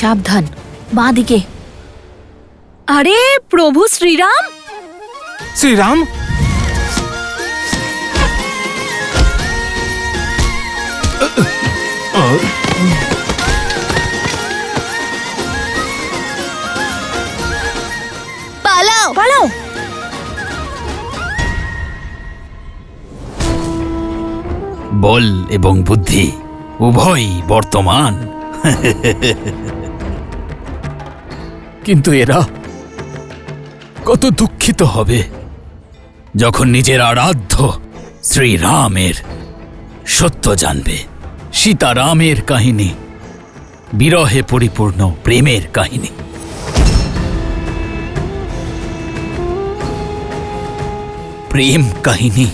সাবধান, বাঁ দিকে। আরে প্রভু শ্রীরাম! শ্রীরাম, পালাও পালাও! বল এবং বুদ্ধি উভয়ই বর্তমান। কিন্তু এরা কত দুঃখিত হবে যখন নিজের আরাধ্য শ্রীরামের সত্য জানবে। সীতারামের কাহিনী বিরহে পরিপূর্ণ প্রেমের কাহিনী। প্রেম কাহিনী।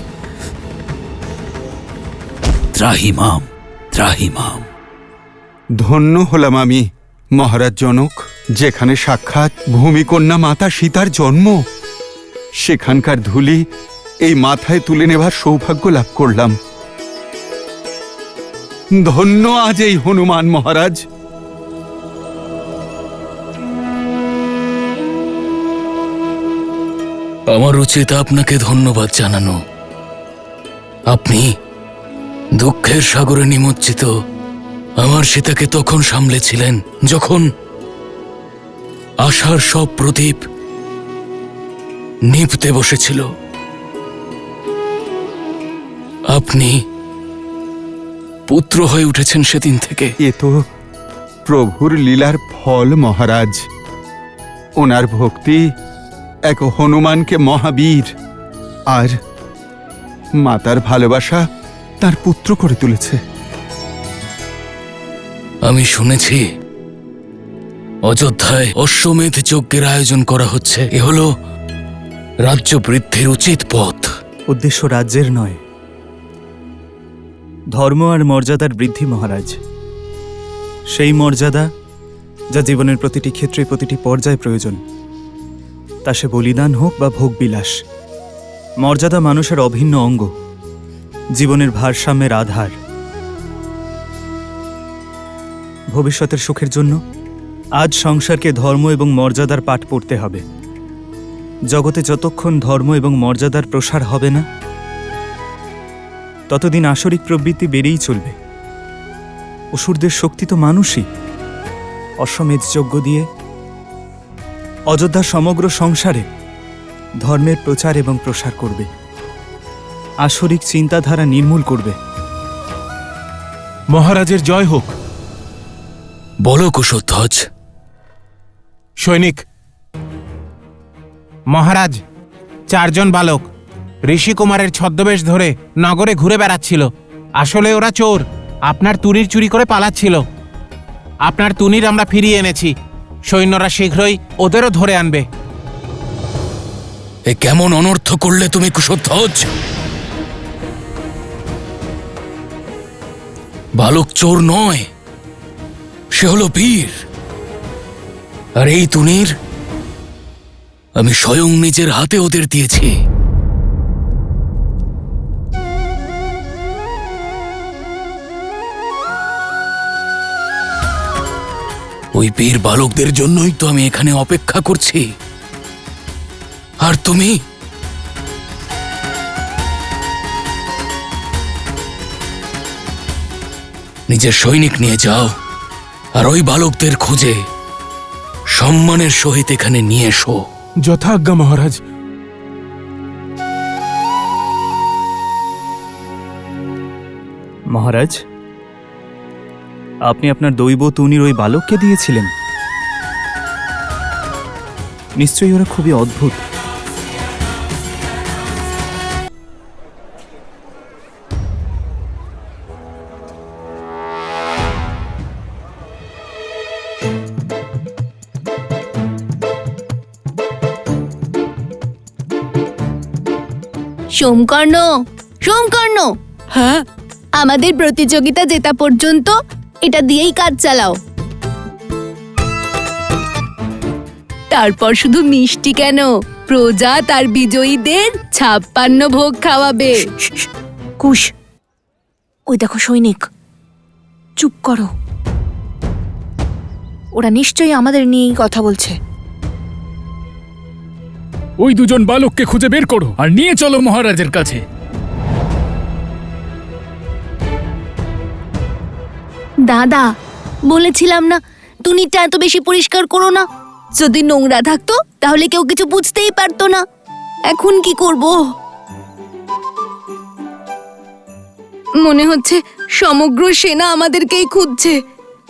ত্রাহিমাম ত্রাহিমাম। ধন্য হলাম আমি মহারাজ জনক, যেখানে সাক্ষাৎ ভূমিকন্যা মাতা সীতার জন্ম, সেখানকার ধুলি এই মাথায় তুলে নেবার সৌভাগ্য লাভ করলাম। ধন্য আজ এই হনুমান মহারাজ। আমার উচিত আপনাকে ধন্যবাদ জানানো। আপনি দুঃখের সাগরে নিমজ্জিত আমার সীতাকে তখন সামলেছিলেন যখন আশার সব প্রদীপ নিভতে বসেছিল। আপনি পুত্র হয়ে উঠেছেন সেদিন থেকে। এ তো প্রভুর লীলার ফল মহারাজ। ওনার ভক্তি এক হনুমানকে মহাবীর আর মাতার ভালোবাসা তার পুত্র করে তুলেছে। আমি শুনেছি অযোধ্যায় অশ্বমেধ যজ্ঞের আয়োজন করা হচ্ছে। এ হলো রাজ্য বৃদ্ধির উচিত পথ। উদ্দেশ্য রাজ্যের নয়, ধর্ম আর মর্যাদার বৃদ্ধি মহারাজ। সেই মর্যাদা যা জীবনের প্রতিটি ক্ষেত্রে প্রতিটি পর্যায়ে প্রয়োজন, তা সে বলিদান হোক বা ভোগবিলাস। মর্যাদা মানুষের অভিন্ন অঙ্গ, জীবনের ভারসাম্যের আধার। ভবিষ্যতের সুখের জন্য আজ সংসারকে ধর্ম এবং মর্যাদার পাঠ পড়তে হবে। জগতে যতক্ষণ ধর্ম এবং মর্যাদার প্রসার হবে না, ততদিন আসরিক প্রবৃত্তি বেড়েই চলবে। অসুরদের শক্তি তো মানুষই। অশ্বমেধ যজ্ঞ দিয়ে অযোধ্যার সমগ্র সংসারে ধর্মের প্রচার এবং প্রসার করবে, আসরিক চিন্তাধারা নির্মূল করবে। মহারাজের জয় হোক। বলো কুশধ্বজ। সৈনিক মহারাজ, 4 জন বালক ঋষি কুমারের ছদ্মবেশ ধরে নগরে ঘুরে বেড়াচ্ছিল। আসলে ওরা চোর, আপনার তুনির চুরি করে পালাচ্ছিল। আপনার তুনির আমরা ফিরিয়ে এনেছি। সৈন্যরা শীঘ্রই ওদেরও ধরে আনবে। এ কেমন অনর্থ করলে তুমি কুশধ্বজ? বালক চোর নয়, সে হলো বীর। আর এই তুনির আমি স্বয়ং নিজের হাতে ওদের দিয়েছি। ওই বীর বালকদের জন্যই তো আমি এখানে অপেক্ষা করছি। আর তুমি নিজের সৈনিক নিয়ে যাও আর ওই বালকদের খুঁজে সম্মানের সহিত এখানে নিয়ে এসো। যথাজ্ঞা মহারাজ। মহারাজ, আপনি আপনার দৈব তুনির ওই বালককে দিয়েছিলেন। নিশ্চয়ই ওরা খুবই অদ্ভুত। সোমকর্ণ, সোমকর্ণ! হ্যাঁ, আমাদের প্রতিযোগিতা জেতা পর্যন্ত এটা দিয়েই কাজ চালাও। তারপর শুধু মিষ্টি কেন, প্রজা তার বিজয়ীদের 56 ভোগ খাওয়াবে। কুশ, ওই দেখো সৈনিক। চুপ করো। ওরা নিশ্চয়ই আমাদের নিয়েই কথা বলছে। ওই দুজন বালককে খুঁজে বের করো আর নিয়ে চলো মহারাজের কাছে। দাদা, বলেছিলাম না তুনিটা এত বেশি পরিষ্কার করো না। যদি নোংরা থাকতো তাহলে কেউ কিছু বুঝতেই পারতো না। এখন কি করব? মনে হচ্ছে সমগ্র সেনা আমাদেরকেই খুঁজছে।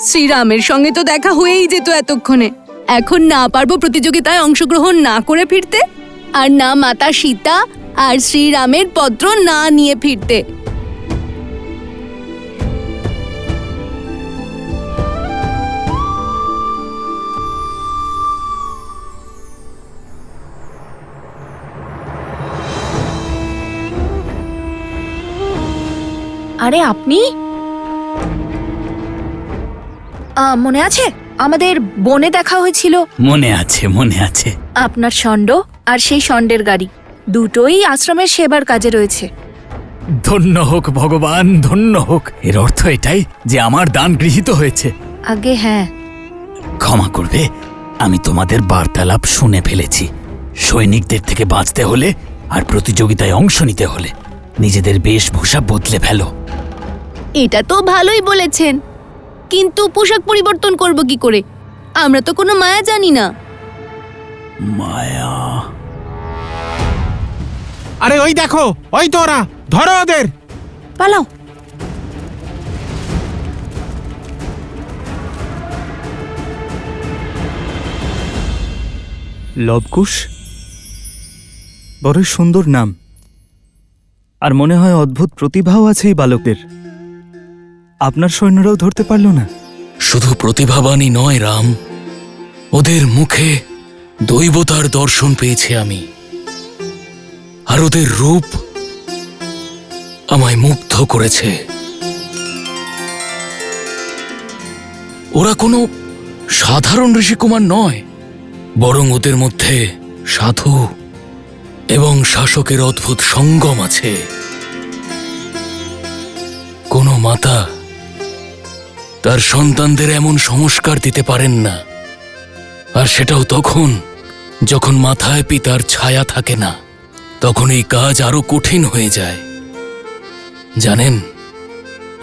শ্রীরামের সঙ্গে তো দেখা হয়েই যেত এতক্ষণে। এখন না পারবো প্রতিযোগিতায় অংশগ্রহণ না করে ফিরতে, আর না মাতা সীতা আর শ্রীরামের পত্র না নিয়ে ফিরতে। আরে আপনি মনে আছে আমাদের বনে দেখা হয়েছিল? মনে আছে, মনে আছে। আপনার ষণ্ড আর সেই ষণ্ডের গাড়ি দুটোই আশ্রমের সেবার কাজে রয়েছে। ধন্য হোক ভগবান, ধন্য হোক। এর অর্থ এটাই যে আমার দান গৃহীত হয়েছে। আগে হ্যাঁ। ক্ষমা করবে, আমি তোমাদের বার্তালাপ শুনে ফেলেছি। সৈনিকদের থেকে বাঁচতে হলে আর প্রতিযোগিতায় অংশ নিতে হলে নিজেদের বেশভূষা বদলে ফেলো। এটা তো ভালোই বলেছেন, কিন্তু পোশাক পরিবর্তন করব কি করে? আমরা তো কোনো মায়া জানি না। মায়া? আরে ওই দেখো, ওই তো ওরা, ধরো ওদের। পালাও। লবকুশ, বড়ই সুন্দর নাম, আর মনে হয় অদ্ভুত প্রতিভাও আছে এই বালকদের। আপনার সৈন্যরাও ধরতে পারল না? শুধু প্রতিভাবানই নয় রাম, ওদের মুখে দৈবতার দর্শন পেয়েছি আমি, আর ওদের রূপ আমায় মুগ্ধ করেছে। ওরা কোনো সাধারণ ঋষিকুমার নয়, বরং ওদের মধ্যে সাধু এবং শাসকের অদ্ভুত সঙ্গম আছে। কোনো মাতা তার সন্তানদের এমন সংস্কার দিতে পারেন না, আর সেটাও তখন যখন মাথায় পিতার ছায়া থাকে না। তখন এই কাজ আরো কঠিন হয়ে যায়। জানেন,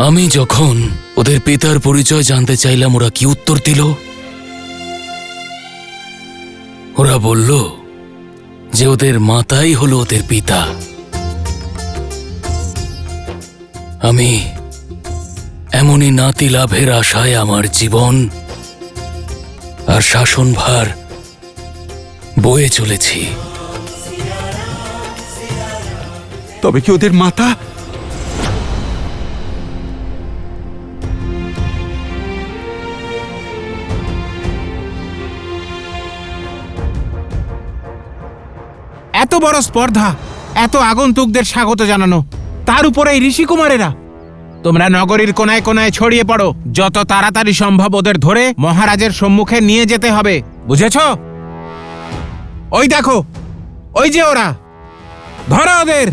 আমি যখন ওদের পিতার পরিচয় জানতে চাইলাম, ওরা কি উত্তর দিল? ওরা বলল যে ওদের মাতাই হলো ওদের পিতা। আমি এমনই নাতি লাভের আশায় আমার জীবন আর শাসনভার বয়ে চলেছি। তবে কি ওদের মাতা? এত বড় স্পর্ধা, এত আগন্তুকদের স্বাগত জানানো, তার উপরে এই ঋষিকুমারেরা। তোমরা নগরীর কোনায় কোনায় ছড়িয়ে পড়ো। যত তাড়াতাড়ি সম্ভব ওদের ধরে মহারাজের সম্মুখে নিয়ে যেতে হবে, বুঝেছ? ওই দেখো, ওই যে ওরা, ধরো ওদের।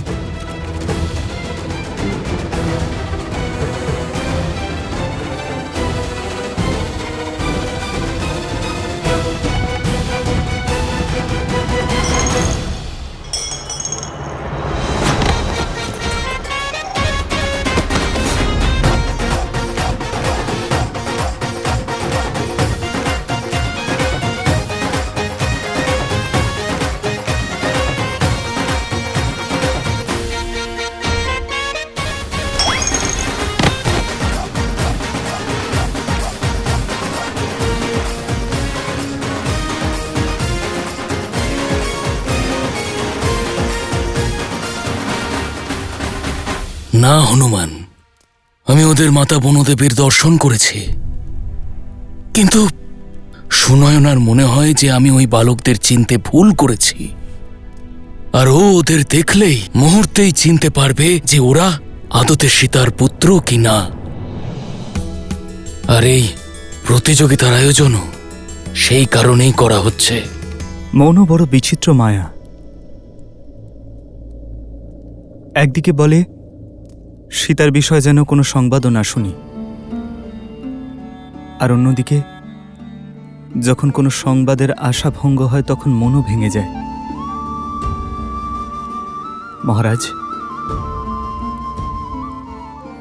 না হনুমান, আমি ওদের মাতা বনদেবীর দর্শন করেছি, কিন্তু সুনয়নার মনে হয় যে আমি ওই বালকদের চিনতে ভুল করেছি, আর ও ওদের দেখলেই মুহূর্তেই চিনতে পারবে যে ওরা আদতে সীতার পুত্র কি না। আর এই প্রতিযোগিতার আয়োজনও সেই কারণেই করা হচ্ছে। মৌন বড় বিচিত্র মায়া। একদিকে বলে সীতার বিষয়ে যেন কোনো সংবাদও না শুনি, আর অন্যদিকে যখন কোনো সংবাদের আশা ভঙ্গ হয় তখন মনও ভেঙে যায়। মহারাজ,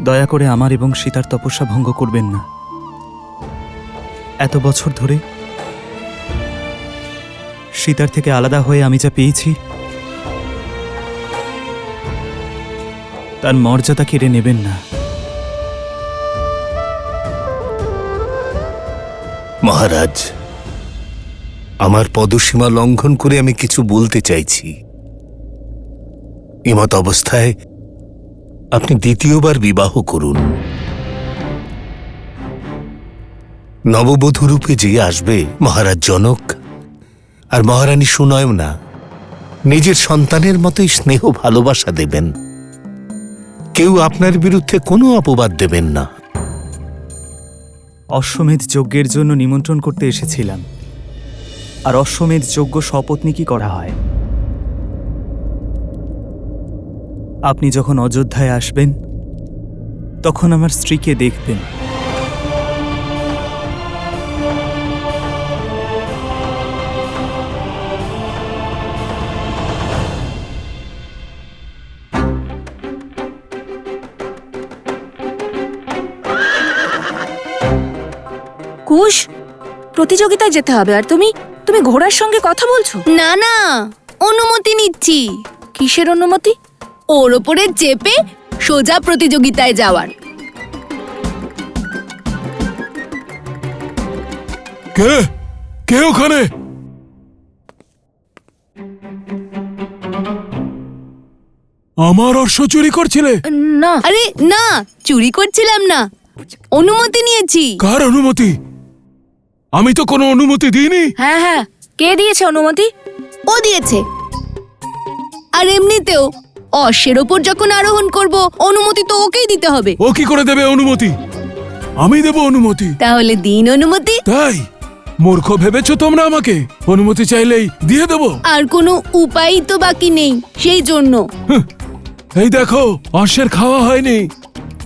দয়া করে আমার এবং সীতার তপস্যা ভঙ্গ করবেন না। এত বছর ধরে সীতার থেকে আলাদা হয়ে আমি যা পেয়েছি তার মর্যাদা কেড়ে নেবেন না। মহারাজ, আমার পদসীমা লঙ্ঘন করে আমি কিছু বলতে চাইছি। এমত অবস্থায় আপনি দ্বিতীয়বার বিবাহ করুন। নববধূ রূপে যে আসবে মহারাজ জনক আর মহারানী সুনয়না নিজের সন্তানের মতোই স্নেহ ভালোবাসা দেবেন। কেউ আপনার বিরুদ্ধে কোনো অপবাদ দেবেন না। অশ্বমেধ যজ্ঞের জন্য নিমন্ত্রণ করতে এসেছিলাম, আর অশ্বমেধ যজ্ঞ সপত্নীকই করা হয়। আপনি যখন অযোধ্যায় আসবেন তখন আমার স্ত্রীকে দেখবেন। কুশ, প্রতিযোগিতায় যেতে হবে আর তুমি তুমি ঘোড়ার সঙ্গে কথা বলছো? না না, অনুমতি নিচ্ছি। কিসের অনুমতি? ওর ওপরে চেপে সোজা প্রতিযোগিতায় যাওয়ার। কে কে ওখানে? আমার অশ্ব চুরি করছিলে? না, আরে না, চুরি করছিলাম না, অনুমতি নিয়েছি। কার অনুমতি? আমি তো কোনো অনুমতি দিইনি। হ্যাঁ হ্যাঁ, কে দিয়েছে অনুমতি? ও দিয়েছে। আর এমনিতেও অশ্বের ওপর যখন আরোহণ করব, অনুমতি তো ওকেই দিতে হবে। ও কি করে দেবে অনুমতি? আমি দেব অনুমতি। তাহলে দিন অনুমতি। তাই মূর্খ ভেবেছো তোমরা আমাকে? অনুমতি চাইলেই দিয়ে দেবো? আর কোনো উপায়ই তো বাকি নেই, সেই জন্য। এই দেখো, অশ্বের খাওয়া হয়নি।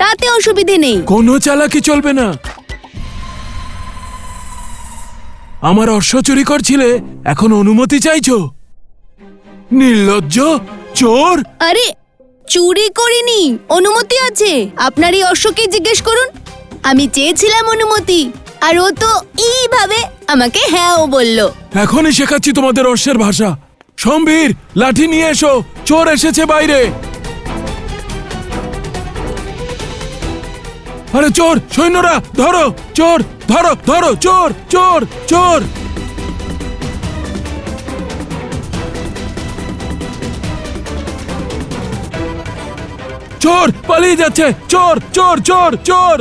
তাতে অসুবিধে নেই। কোনো চালাকি চলবে না। আমার অশ্ব চুরি করছিলে, এখন অনুমতি চাইছো? নির্লজ্জ, চোর! আরে চুরি করিনি, অনুমতি আছে। আপনার এই অশ্বকে জিজ্ঞেস করুন। আমি চেয়েছিলাম অনুমতি, আর ও তো এইভাবে আমাকে হ্যাঁও বলল। এখনই শেখাচ্ছি তোমাদের অশ্বের ভাষা। সম্ভীর, লাঠি নিয়ে এসো, চোর এসেছে বাইরে। আরে চোর, সৈন্যরা ধরো, চোর ধরো, ধরো, চোর চোর চোর! চোর পালিয়ে যাচ্ছে, চোর চোর চোর চোর!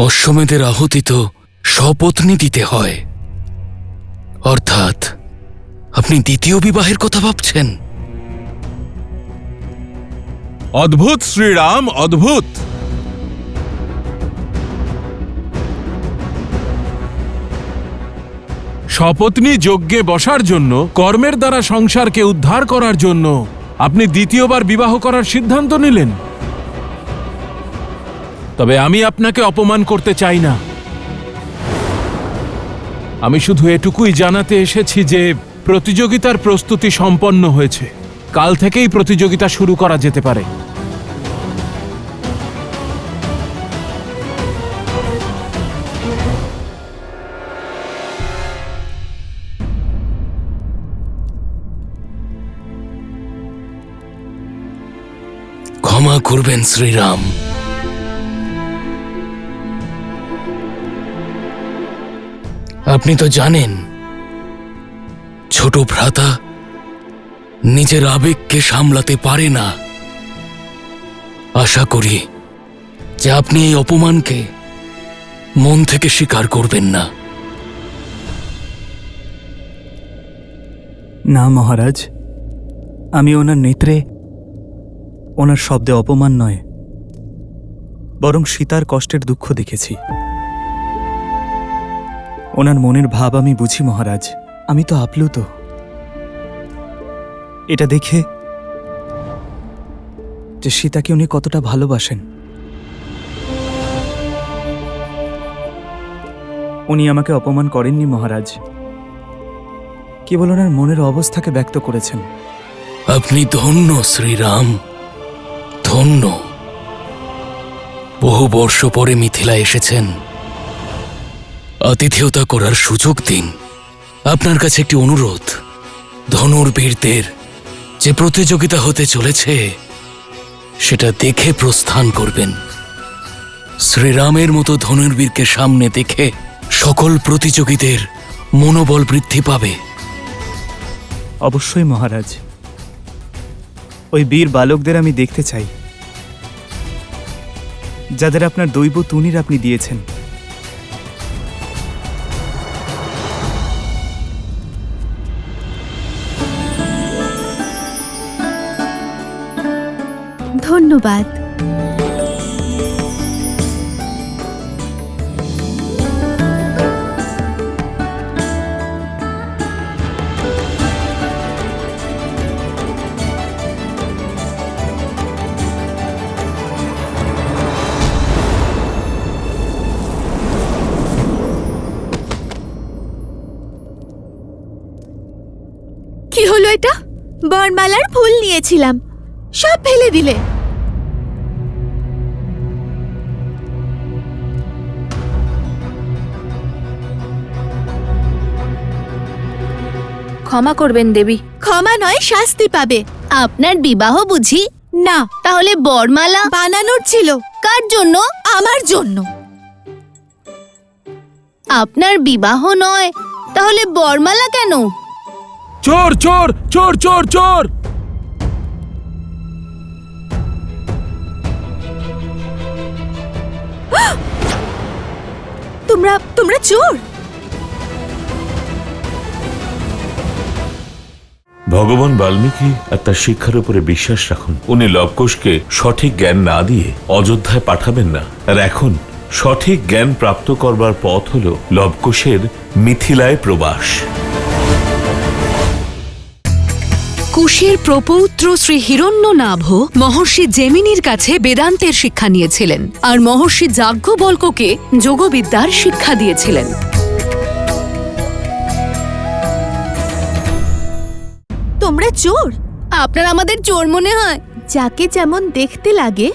অশ্বমেধের আহুতি তো সপত্নী দিতে হয়, অর্থাৎ আপনি দ্বিতীয় বিবাহের কথা ভাবছেন। অদ্ভুত শ্রীরাম, অদ্ভুত। শপথনি যজ্ঞে বসার জন্য, কর্মের দ্বারা সংসারকে উদ্ধার করার জন্য আপনি দ্বিতীয়বার বিবাহ করার সিদ্ধান্ত নিলেন। তবে আমি আপনাকে অপমান করতে চাই না। আমি শুধু এটুকুই জানাতে এসেছি যে প্রতিযোগিতার প্রস্তুতি সম্পন্ন হয়েছে। কাল থেকেই প্রতিযোগিতা শুরু করা যেতে পারে। ক্ষমা করবেন শ্রীরাম। আপনি তো জানেন, ছোট ভ্রাতা নিজের আবেগকে সামলাতে পারে না। আশা করি যে আপনি এই অপমানকে মন থেকে স্বীকার করবেন না। না মহারাজ, আমি ওনার নেত্রে, ওনার শব্দে অপমান নয়, বরং সীতার কষ্টের দুঃখ দেখেছি। ওনার মনের ভাব আমি বুঝি মহারাজ। আমি তো আপ্লুত। এটা দেখে যে সীতাকে উনি কতটা ভালোবাসেন। উনি আমাকে অপমান করেননি মহারাজ, কেবল ওনার মনের অবস্থাকে ব্যক্ত করেছেন। আপনি ধন্য শ্রীরাম, ধন্য। বহু বর্ষ পরে মিথিলা এসেছেন, আতিথেয়তা করার সুযোগ দিন। আপনার কাছে একটি অনুরোধ, ধনুর্বীরদের যে প্রতিযোগিতা হতে চলেছে সেটা দেখে প্রস্থান করবেন। শ্রীরামের মতো ধনুর্বীরকে সামনে দেখে সকল প্রতিযোগীদের মনোবল বৃদ্ধি পাবে। অবশ্যই মহারাজ, ওই বীর বালকদের আমি দেখতে চাই, যাদের আপনার দৈব তুনির আপনি দিয়েছেন। ধন্যবাদ। কি হলো এটা? বরমালার ফুল নিয়েছিলাম, সব ফেলে দিলে। ক্ষমা করবেন দেবী। ক্ষমা নয়, শাস্তি পাবে। আপনার বিবাহ বুঝি? না, তাহলে বরমালা বানানোর ছিল। কার জন্য? আমার জন্য। আপনার বিবাহ নয়, তাহলে বরমালা কেন? চোর চোর চোর চোর চোর! তোমরা চোর? ভগবান বাল্মীকি আর তার শিক্ষার উপরে বিশ্বাস রাখুন। উনি লবকুশকে সঠিক জ্ঞান না দিয়ে অযোধ্যায় পাঠাবেন না। আর এখন সঠিক জ্ঞান প্রাপ্ত করবার পথ হল লবকুশের মিথিলায় প্রবাস। কুশের প্রপৌত্র শ্রী হিরণ্যনাভ মহর্ষি জেমিনির কাছে বেদান্তের শিক্ষা নিয়েছিলেন, আর মহর্ষি যাজ্ঞবল্ক্যকে যোগবিদ্যার শিক্ষা দিয়েছিলেন। তোমরা চোর? আপনার আমাদের চোর মনে হয়? যাকে যেমন দেখতে লাগে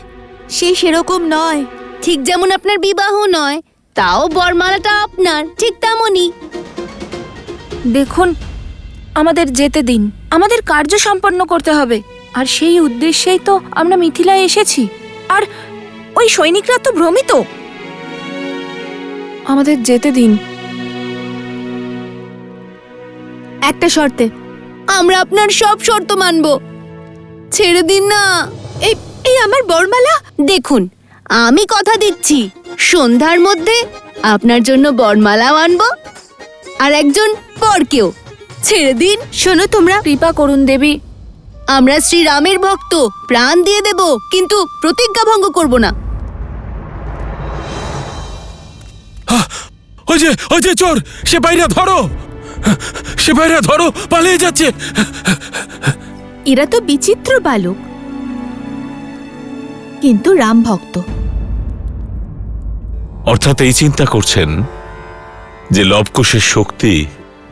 সে সেরকম নয়। ঠিক যেমন আপনার বিবাহ নয়, তাও বরমালাটা আপনার, ঠিক তেমনই। দেখুন, আমাদের যেতে দিন, আমাদের কার্য সম্পন্ন করতে হবে, আর সেই উদ্দেশ্যেই তো আমরা মিথিলায় এসেছি। আর ওই সৈনিকরা তো ভ্রমিত। আমাদের যেতে দিন। একটা শর্তে। আমরা আপনার সব শর্ত মানব। ছেড়ে দিন না। এই আমার বরমালা। দেখুন, আমি কথা দিচ্ছি, সন্ধ্যার মধ্যে আপনার জন্য বরমালাও আনবো, আর একজন বরকেও। ছেড়ে দিন। শোনো, তোমরা কৃপা করুন দেবী। আমরা শ্রীরামের ভক্ত, প্রাণ দিয়ে দেব, কিন্তু প্রতিজ্ঞা ভঙ্গ করব না। ওই যে চোর! সে বাইরে ধরো! সে বাইরে ধরো! পালিয়ে যাচ্ছে! এরা তো বিচিত্র বালক, কিন্তু রাম ভক্ত। অর্থাৎ এই চিন্তা করছেন যে লবকুশের শক্তি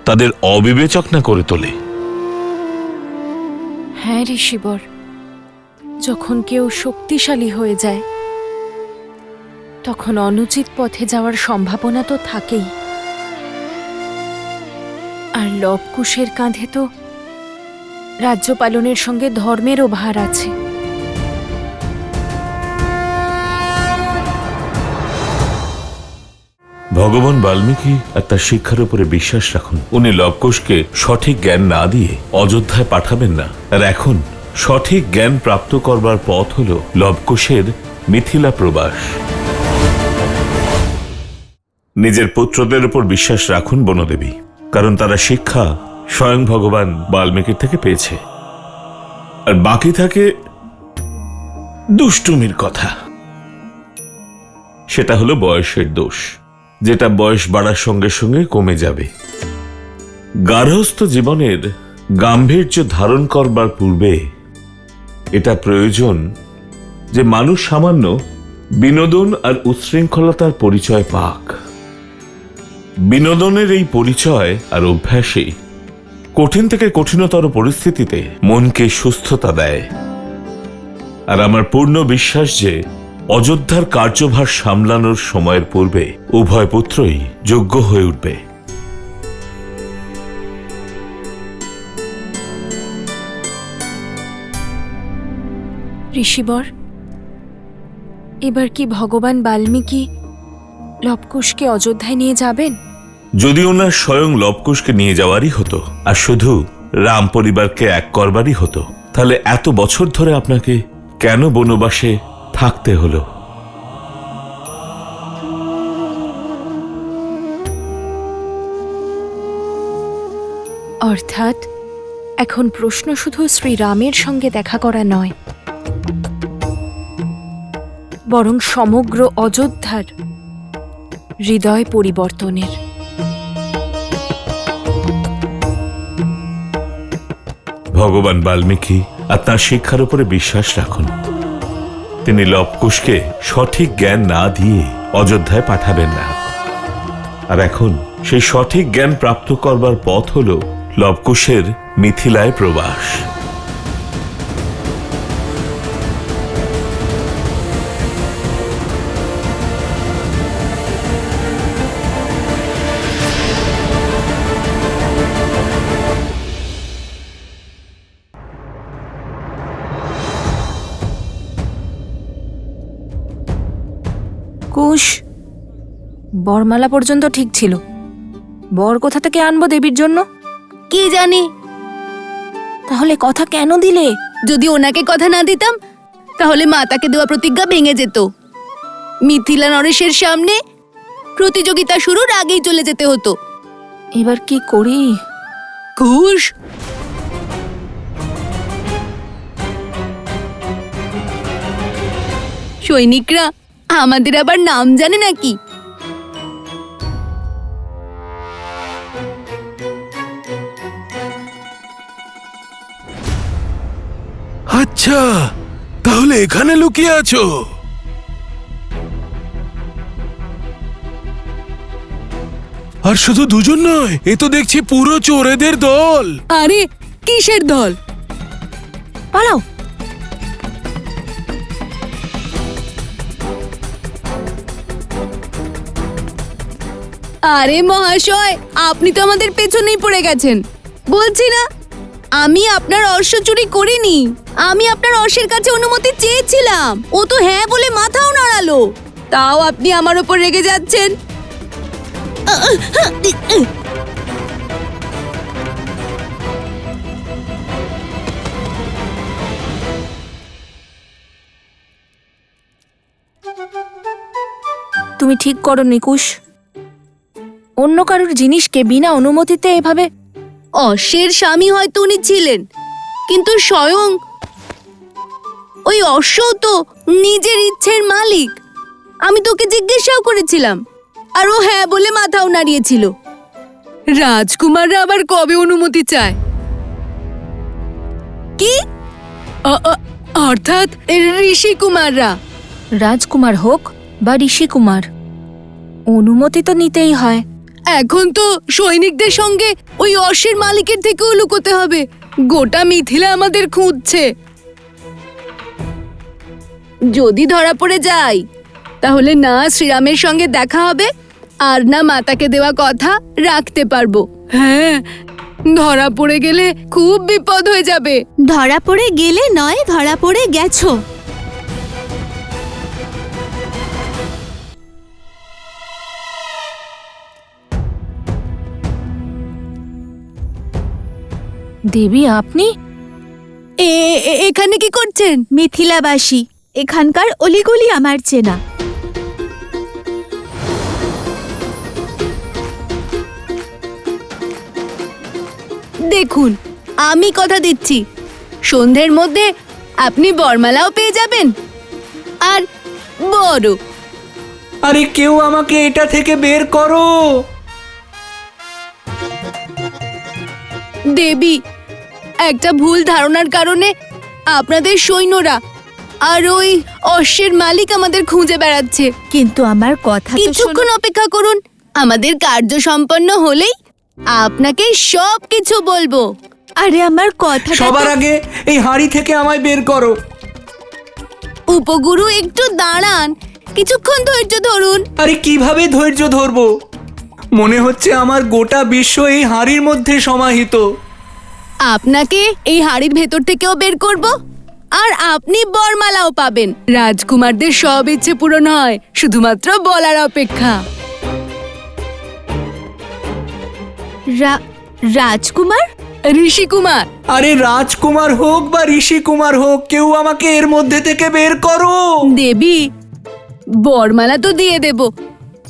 তাদের অবিবেচক না করে তোলে। হ্যাঁ ঋষিবর, যখন কেউ শক্তিশালী হয়ে যায় তখন অনুচিত পথে যাওয়ার সম্ভাবনা তো থাকেই। আর লবকুশের কাঁধে তো রাজ্য পালনের সঙ্গে ধর্মেরও ভার আছে। ভগবান বাল্মীকি আর তার শিক্ষার উপরে বিশ্বাস রাখুন। উনি লবকুশকে সঠিক জ্ঞান না দিয়ে অযোধ্যায় পাঠাবেন না। আর এখন সঠিক জ্ঞান প্রাপ্ত করবার পথ হল লবকুশের মিথিলা প্রবাস। নিজের পুত্রদের উপর বিশ্বাস রাখুন বনদেবী, কারণ তারা শিক্ষা স্বয়ং ভগবান বাল্মীকির থেকে পেয়েছে। আর বাকি থাকে দুষ্টুমির কথা। সেটা হলো বয়সের দোষ, যেটা বয়স বাড়ার সঙ্গে সঙ্গে কমে যাবে। গার্হস্থ্য জীবনের গাম্ভীর্য ধারণ করবার পূর্বে এটা প্রয়োজন যে মানুষ সামান্য বিনোদন আর উচ্ছৃঙ্খলতার পরিচয় পাক। বিনোদনের এই পরিচয় আর অভ্যাসে কঠিন থেকে কঠিনতর পরিস্থিতিতে মনকে সুস্থতা দেয়। আর আমার পূর্ণ বিশ্বাস যে অযোধ্যার কার্যভার সামলানোর সময়ের পূর্বে উভয় পুত্রই যোগ্য হয়ে উঠবে। ঋষিবর, এবার কি ভগবান বাল্মীকি লবকুশকে অযোধ্যায় নিয়ে যাবেন? যদি ওনার স্বয়ং লবকুশকে নিয়ে যাওয়ারই হতো আর শুধু রাম পরিবারকে এক করবারই হতো, তাহলে এত বছর ধরে আপনাকে কেন বনবাসে থাকতে হলো? অর্থাৎ এখন প্রশ্ন শুধু শ্রীরামের সঙ্গে দেখা করা নয়, বরং সমগ্র অযোধ্যার হৃদয় পরিবর্তনের। ভগবান বাল্মীকি আপনার শিক্ষার উপরে বিশ্বাস রাখুন। তিনি লবকুশকে সঠিক জ্ঞান না দিয়ে অযোধ্যায় পাঠাবেন না। আর এখন সেই সঠিক জ্ঞান প্রাপ্ত করবার পথ হল লবকুশের মিথিলায় প্রবাস। কুশ, বরমালা পর্যন্ত ঠিক ছিল, বর কোথা থেকে আনবো দেবীর জন্য? কি জানি। তাহলে কথা কেন দিলে? যদি ওনাকে কথা না দিতাম তাহলে মাতাকে দেওয়া প্রতিজ্ঞা ভেঙে যেত। মিথিলা নরেশের সামনে প্রতিযোগিতা শুরুর আগেই চলে যেতে হতো। এবার কি করি? কুশ, সৈনিকরা আমাদের আবার নাম জানে নাকি? আচ্ছা, তাহলে এখানে লুকিয়ে আছো? আর শুধু দুজন নয়, এ তো দেখছি পুরো চোরেদের দল। আরে কিসের দল? পালাও! আরে মহাশয়, আপনি তো আমাদের পেছনেই পড়ে গেছেন। বলছি না, আমি আপনার অশ্ব চুরি করিনি। আমি আপনার অশ্বের কাছে অনুমতি চেয়েছিলাম। ও তো হ্যাঁ বলে মাথাও নাড়ালো। তাও আপনি আমার উপর রেগে যাচ্ছেন। তুমি ঠিক করো নিকুশ। অন্য কারোর জিনিসকে বিনা অনুমতিতে এভাবে। অশ্বের স্বামী হয়তো উনি ছিলেন, কিন্তু স্বয়ং ওই অশ্ব তো নিজের ইচ্ছের মালিক। আমি তোকে জিজ্ঞাসাও করেছিলাম, আর ও হ্যাঁ বলে মাথাও নাড়িয়েছিল। রাজকুমাররা আবার কবে অনুমতি চায়? কি? অর্থাৎ ঋষি কুমাররা? রাজকুমার হোক বা ঋষি কুমার, অনুমতি তো নিতেই হয়। এখন তো সৈনিকদের সঙ্গে ওই অশ্বের মালিকের থেকেও লুকোতে হবে। গোটা মিথিলা আমাদের খুঁজছে। যদি ধরা পড়ে যাই তাহলে না শ্রীরামের সঙ্গে দেখা হবে, আর না মাতাকে দেওয়া কথা রাখতে পারবো। হ্যাঁ, ধরা পড়ে গেলে খুব বিপদ হয়ে যাবে। ধরা পড়ে গেলে নয়, ধরা পড়ে গেছো। দেবী, আপনি এখানে কি করছেন? মিথিলাবাসী, এখানকার অলিগলি আমার চেনা। দেখুন, আমি কথা দিচ্ছি, সন্ধ্যের মধ্যে আপনি বরমালাও পেয়ে যাবেন, আর বড়। আরে কেউ আমাকে এটা থেকে বের করো। দেবী, একটা ভুল ধারণার কারণে আপনাদের সৈন্যরা আর ওই অশ্বের মালিক আমাদের খুঁজে বেড়াচ্ছে। কিন্তু আমার কথা তো শোনো। কিছুক্ষণ অপেক্ষা করুন, আমাদের কার্য সম্পন্ন হলেই আপনাকে সব কিছু বলবো। আরে আমার কথা সবার আগে এই হাঁড়ি থেকে আমায় বের করো। উপগুরু একটু দাঁড়ান, কিছুক্ষণ ধৈর্য ধরুন। আরে কিভাবে ধৈর্য ধরবো? মনে হচ্ছে আমার গোটা বিশ্ব এই হাঁড়ির মধ্যে সমাহিত। আপনাকে এই হাড়ির ভেতর থেকেও বের করব, আর আপনি বরমালাও পাবেন। রাজকুমারদের সব ইচ্ছে পূরণ হয়, শুধুমাত্র বলার অপেক্ষা। রাজকুমার? ঋষি কুমার। আরে রাজকুমার হোক বা ঋষি কুমার হোক, কেউ আমাকে এর মধ্যে থেকে বের করো। দেবী, বরমালা তো দিয়ে দেব,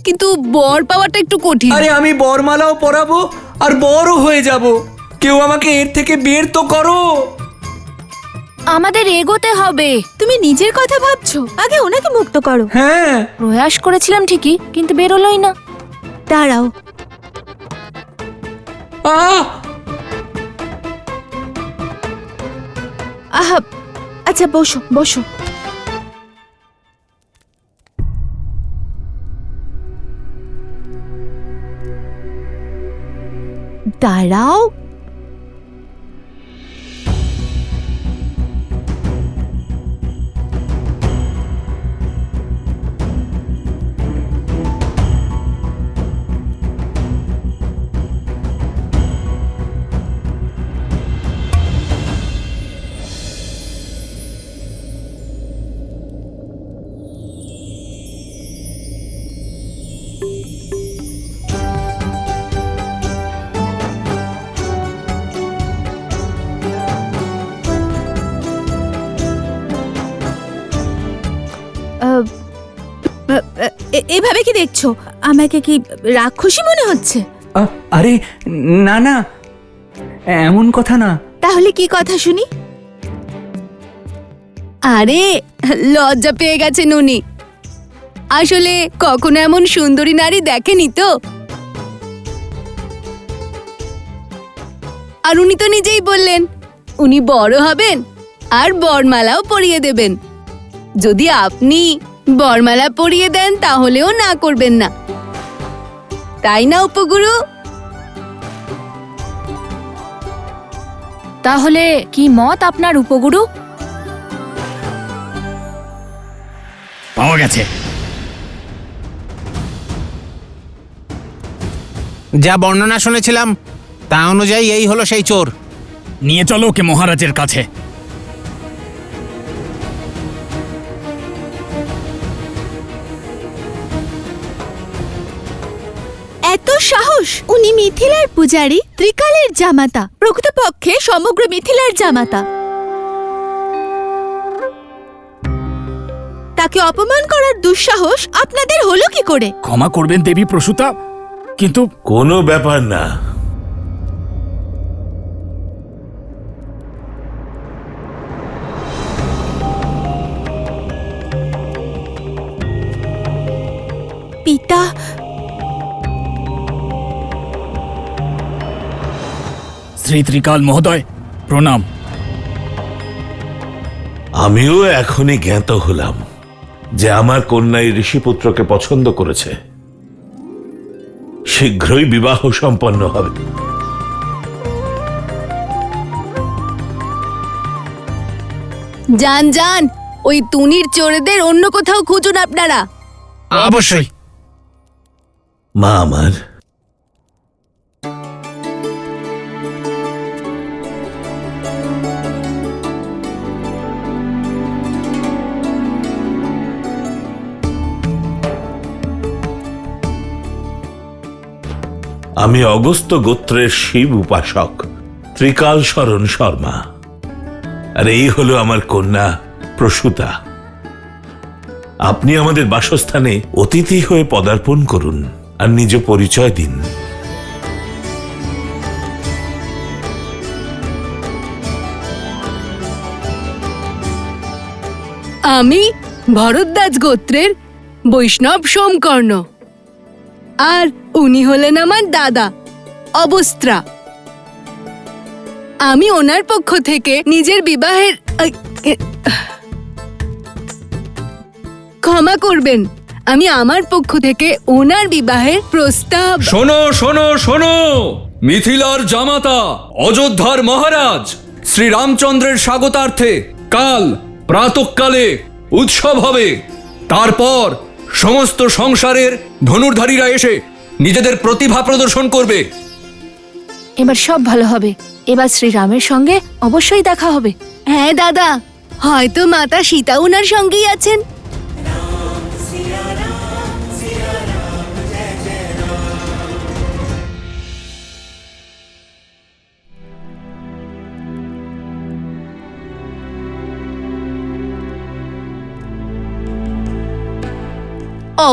কিন্তু বর পাওয়াটা একটু কঠিন। আরে আমি বরমালাও পরাবো আর বড়ও হয়ে যাব। কেউ আমাকে এর থেকে বের তো করো। আমাদের এগোতে হবে। তুমি নিজের কথা ভাবছো, আগে ওনাকে মুক্ত করো। হ্যাঁ, প্রয়াস করেছিলাম ঠিকই, কিন্তু বেরোলোই না। দাঁড়াও। আহা, আচ্ছা বসো বসো। দাঁড়াও। এভাবে কি দেখছো? আমাকে কি রাক্ষসী মনে হচ্ছে? আরে না না, এমন কথা না। তাহলে কি কথা শুনি? আরে লজ্জা পেয়ে গেছেন উনি। আসলে কখনো এমন সুন্দরী নারী দেখেনি তো। আর উনি তো নিজেই বললেন উনি বড় হবেন আর বরমালাও পরিয়ে দেবেন। যদি আপনি বরমালা পরিয়ে দেন তাহলেও না করবেন না, তাই না উপগুরু? তাহলে কি মত আপনার উপগুরু? পাওয়া গেছে। যা বর্ণনা শুনেছিলাম তা অনুযায়ী এই হলো সেই চোর। নিয়ে চলো ওকে মহারাজের কাছে। এত সাহস! উনি মিথিলার পূজারী, ত্রিকালের জামাতা, প্রকৃতপক্ষে সমগ্র মিথিলার জামাতা। তাকে অপমান করার দুঃসাহস আপনাদের হলো কি করে? ক্ষমা করবেন দেবী প্রসূতা, কিন্তু কোনো ব্যাপার না। পিতা, শ্রী ত্রিকাল মহোদয়, প্রণাম। আমিও এখনই জ্ঞাত হলাম যে আমার কন্যা এই ঋষিপুত্রকে পছন্দ করেছে। শীঘ্রই বিবাহ সম্পন্ন হবে। যান যান, ওই তুনির চোরেদের অন্য কোথাও খুঁজুন আপনারা। অবশ্যই। মা আমার, আমি অগস্ত্য গোত্রের শিব উপাসক ত্রিকাল শরণ শর্মা, আর এই হলো আমার কন্যা প্রসূতা। আপনি আমাদের বাসস্থানে অতিথি হয়ে পদার্পণ করুন আর নিজ পরিচয় দিন। আমি ভরদ্বাজ গোত্রের বৈষ্ণব সোমকর্ণ, আর উনি হলেন আমার দাদা অবস্ত্রা। আমি ওনার পক্ষ থেকে নিজের বিবাহের ক্ষমা করবেন, আমি আমার পক্ষ থেকে ওনার বিবাহের প্রস্তাব। শোনো শোনো শোনো, মিথিলার জামাতা অযোধ্যার মহারাজ শ্রী রামচন্দ্রের স্বাগতার্থে কাল প্রাতঃকালে উৎসব হবে। তারপর সমস্ত সংসারের ধনুর্ধারীরা এসে নিজেদের প্রতিভা প্রদর্শন করবে। এবার সব ভালো হবে। এবার শ্রীরামের সঙ্গে অবশ্যই দেখা হবে। হ্যাঁ দাদা, হয়তো মাতা সীতা ওনার সঙ্গেই আছেন।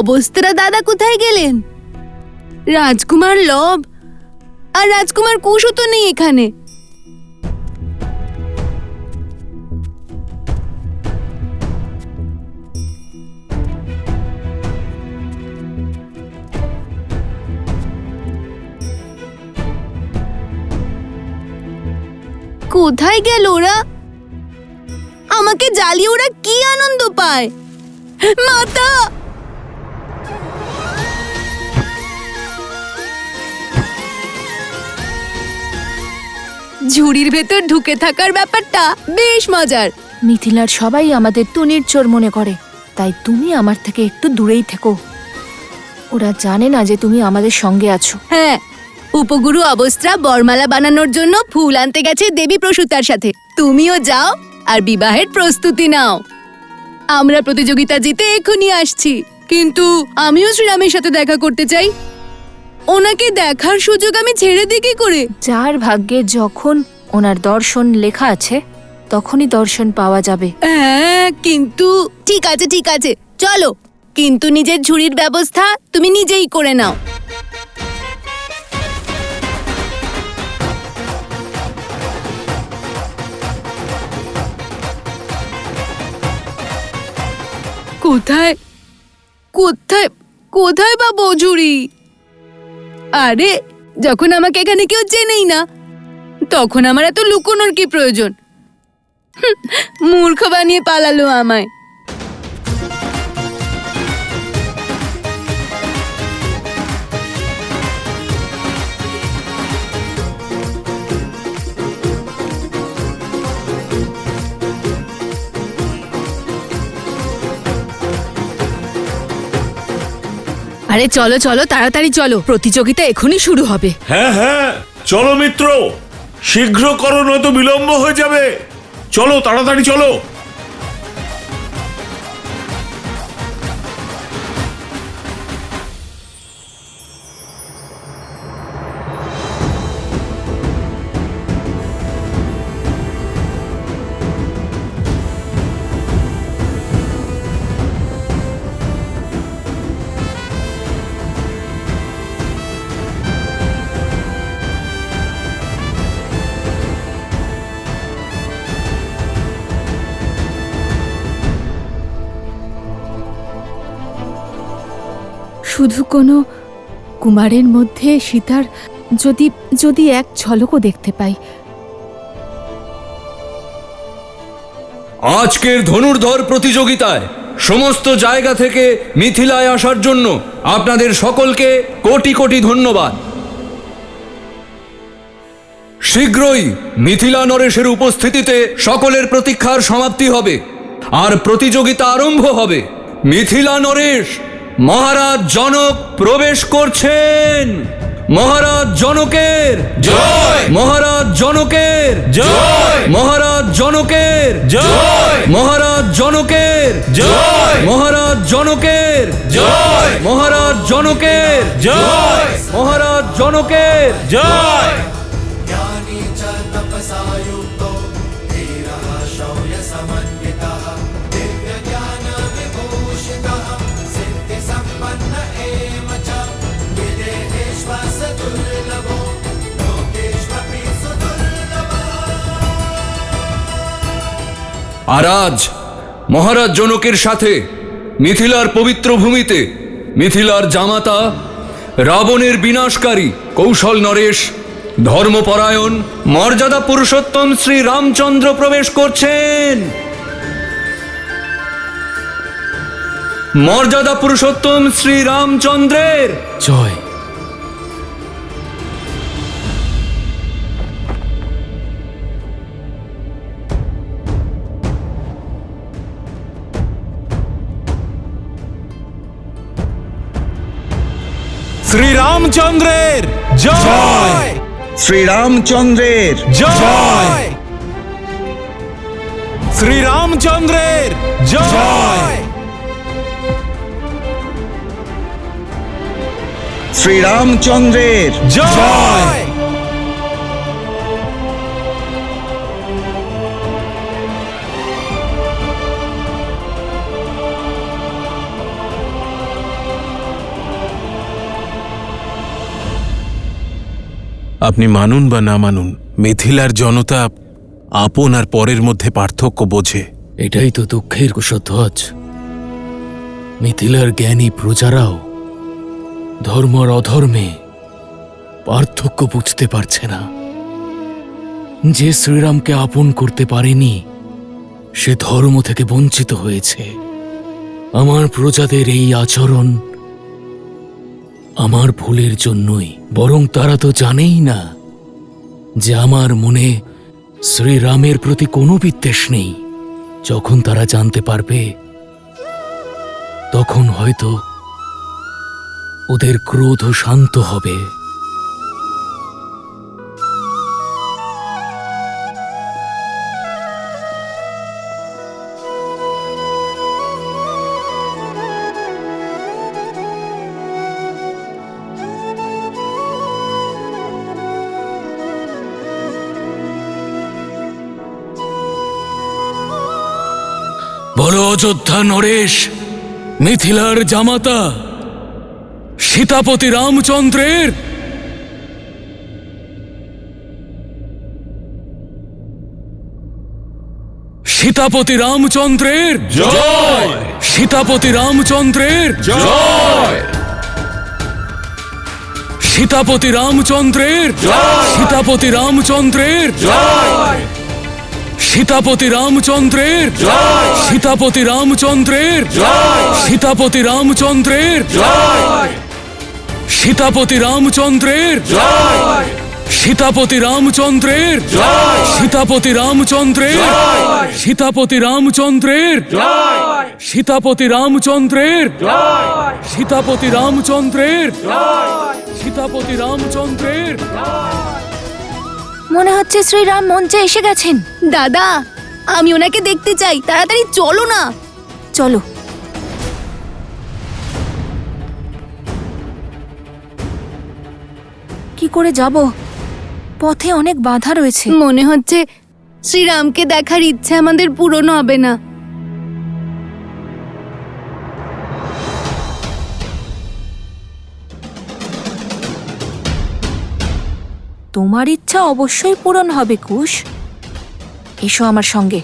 অবস্থারা দাদা কোথায় গেলেন? রাজকুমার লব আর রাজকুমার কুশও তো নেই এখানে। কোথায় গেল ওরা? আমাকে জ্বালিয়ে ওরা কি আনন্দ পায়? মাতা, ঝুড়ির ভেতর ঢুকে থাকার ব্যাপারটা বেশ মজার। মিথিলার সবাই আমাদের টুনির চোর মনে করে, তাই তুমি আমার থেকে একটু দূরেই থেকো। ওরা জানে না যে তুমি আমাদের সঙ্গে আছো। হ্যাঁ, উপগুরু অবস্ত্রা বরমালা বানানোর জন্য ফুল আনতে গেছে দেবী প্রসূতার সাথে। তুমিও যাও আর বিবাহের প্রস্তুতি নাও। আমরা প্রতিযোগিতা জিতে এখনই আসছি, কিন্তু আমিও শ্রীরামের সাথে দেখা করতে চাই। ওনাকে দেখার সুযোগ আমি ছেড়ে দিই কি করে? যার ভাগ্যে যখন ওনার দর্শন লেখা আছে তখনই দর্শন পাওয়া যাবে। হ্যাঁ, কিন্তু ঠিক আছে ঠিক আছে, চলো, কিন্তু নিজের ঝুড়ির ব্যবস্থা তুমি নিজেই করে নাও। কোথায় কোথায় কোথায় পাবো ঝুড়ি? আরে, যখন আমাকে এখানে কেউ চেনেই না, তখন আমার এত লুকোনোর কি প্রয়োজন? মূর্খ বানিয়ে পালালো আমায়। আরে চলো চলো, তাড়াতাড়ি চলো, প্রতিযোগিতা এখনই শুরু হবে। হ্যাঁ হ্যাঁ, চলো মিত্র, শীঘ্র করো, নয়তো বিলম্ব হয়ে যাবে। চলো তাড়াতাড়ি চলো। শুধু কোনো কুমারের মধ্যে সীতার যদি যদি এক ঝলকও দেখতে পাই। আজকের ধনুর্ধর প্রতিযোগিতায় সমস্ত জায়গা থেকে মিথিলায় আসার জন্য আপনাদের সকলকে কোটি কোটি ধন্যবাদ। শীঘ্রই মিথিলা নরেশের উপস্থিতিতে সকলের প্রতীক্ষার সমাপ্তি হবে আর প্রতিযোগিতা আরম্ভ হবে। মিথিলা নরেশ মহারাজ জনক প্রবেশ করছেন। মহারাজ জনকের জয়! মহারাজ জনকের জয়! মহারাজ জনকের জয়! মহারাজ জনকের জয়! মহারাজ জনকের জয়! মহারাজ জনকের জয়! মহারাজ জনকের জয়! আর আজ মহারাজ জনকের সাথে মিথিলার পবিত্র ভূমিতে মিথিলার জামাতা রাবণের বিনাশকারী কৌশল নরেশ ধর্মপরায়ণ মর্যাদা পুরুষোত্তম শ্রী রামচন্দ্র প্রবেশ করছেন। মর্যাদা পুরুষোত্তম শ্রী রামচন্দ্রের জয়। শ্রীরামচন্দ্রের জয়, শ্রীরামচন্দ্রের জয়, শ্রীরামচন্দ্রের জয়, শ্রীরামচন্দ্রের জয়। আপনি মানুন বা না মানুন, মিথিলার জনতা আপন আর পরের মধ্যে পার্থক্য বোঝে। এটাই তো দুঃখের কুশধ্বজ। মিথিলার জ্ঞানী প্রজারাও ধর্ম আর অধর্মে পার্থক্য বুঝতে পারছে না। যে শ্রীরামকে আপন করতে পারেনি সে ধর্ম থেকে বঞ্চিত হয়েছে। আমার প্রজাদের এই আচরণ আমার ভুলের জন্যই, বরং তারা তো জানেই না যে আমার মনে শ্রীরামের প্রতি কোনো বিদ্বেষ নেই। যখন তারা জানতে পারবে তখন হয়তো ওদের ক্রোধ শান্ত হবে। বলো অযোধ্যা নরেশ, মিথিলার জামাতা সীতাপতি রামচন্দ্রের সীতাপতি রামচন্দ্রের জয়, সীতাপতি রামচন্দ্রের জয়, সীতাপতি রামচন্দ্রের সীতাপতি রামচন্দ্রের সীতাপতি রামচন্দ্রের সীতাপতি রামচন্দ্রের সীতাপতি রামচন্দ্রের সীতাপতি রামচন্দ্রের সীতাপতি রামচন্দ্রের সীতাপতি রামচন্দ্রের সীতাপতি রামচন্দ্রের সীতাপতি রামচন্দ্রের সীতাপতি রামচন্দ্রের সীতাপতি রামচন্দ্রের। মনে হচ্ছে শ্রীরাম মঞ্চে এসে গেছেন। দাদা, আমি ওনাকে দেখতে চাই, তাড়াতাড়ি চলো না। চলো। কি করে যাব? পথে অনেক বাধা রয়েছে। মনে হচ্ছে শ্রীরামকে দেখার ইচ্ছে আমাদের পূরণ হবে না। তোমার ইচ্ছা অবশ্যই পূরণ হবে কুশ। এসো আমার সঙ্গে।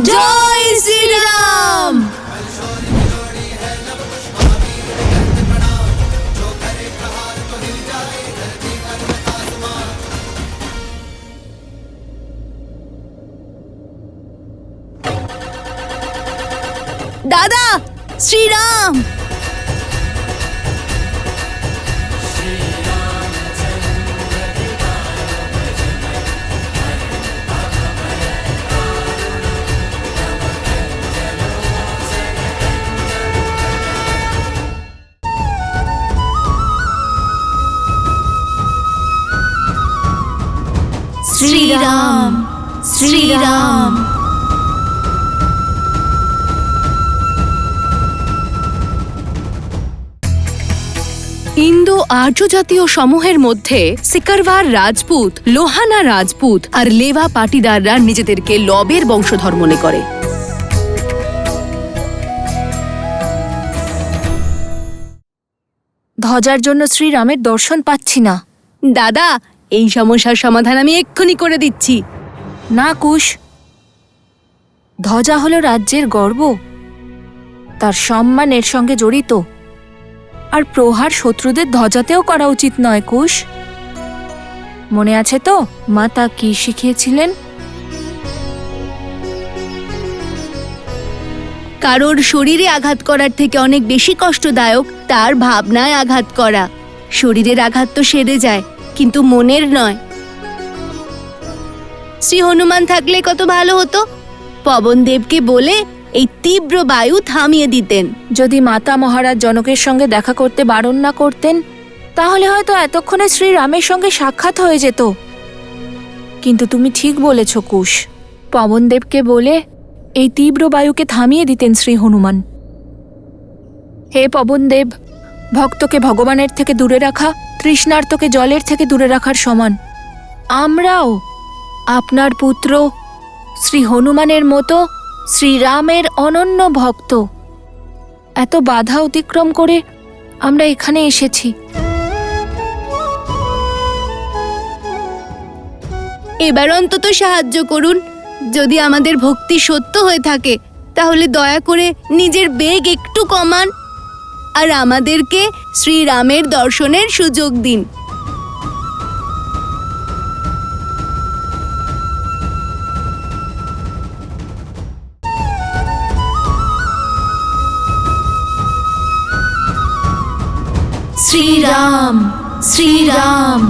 জয় শ্রীরাম। দাদা, শ্রীরাম। শ্রীরাম, শ্রীরাম। ইন্দো আর্য জাতীয় সমূহের মধ্যে সিকারওয়ার রাজপুত, লোহানা রাজপুত আর লেভা পাটিদাররা নিজেদেরকে লবের বংশধর মনে করে। ধ্বজার জন্য শ্রীরামের দর্শন পাচ্ছি না। দাদা, এই সমস্যার সমাধান আমি এক্ষুনি করে দিচ্ছি। না কুশ, ধ্বজা হলো রাজ্যের গর্ব, তার সম্মান এর সঙ্গে জড়িত। আর প্রহার শত্রুদের ধ্বজাতেও করা উচিত নয় কুশ। মনে আছে তো মাতা কি শিখিয়েছিলেন? কারোর শরীরে আঘাত করার থেকে অনেক বেশি কষ্টদায়ক তার ভাবনায় আঘাত করা। শরীরের আঘাত তো সেরে যায়, কিন্তু মনের নয়। শ্রী হনুমান থাকলে কত ভালো হতো। পবনদেবকে বলে এই তীব্র বায়ু থামিয়ে দিতেন। যদি মাতা মহারাজ জনকের সঙ্গে দেখা করতে বারণ না করতেন, তাহলে হয়তো এতক্ষণে শ্রীরামের সঙ্গে সাক্ষাৎ হয়ে যেত। কিন্তু তুমি ঠিক বলেছ কুশ, পবনদেবকে বলে এই তীব্র বায়ুকে থামিয়ে দিতেন শ্রী হনুমান। হে পবনদেব, ভক্তকে ভগবানের থেকে দূরে রাখা তৃষ্ণার্তকে জলের থেকে দূরে রাখার সমান। আমরাও আপনার পুত্র শ্রী হনুমানের মতো শ্রীরামের অনন্য ভক্ত। এত বাধা অতিক্রম করে আমরা এখানে এসেছি। এবার অন্তত সাহায্য করুন। যদি আমাদের ভক্তি সত্য হয়ে থাকে, তাহলে দয়া করে নিজের বেগ একটু কমান আর আমাদেরকে শ্রীরামের দর্শনের সুযোগ দিন। শ্রীরাম, শ্রীরাম।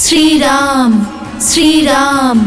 শ্রীরাম, শ্রীরাম।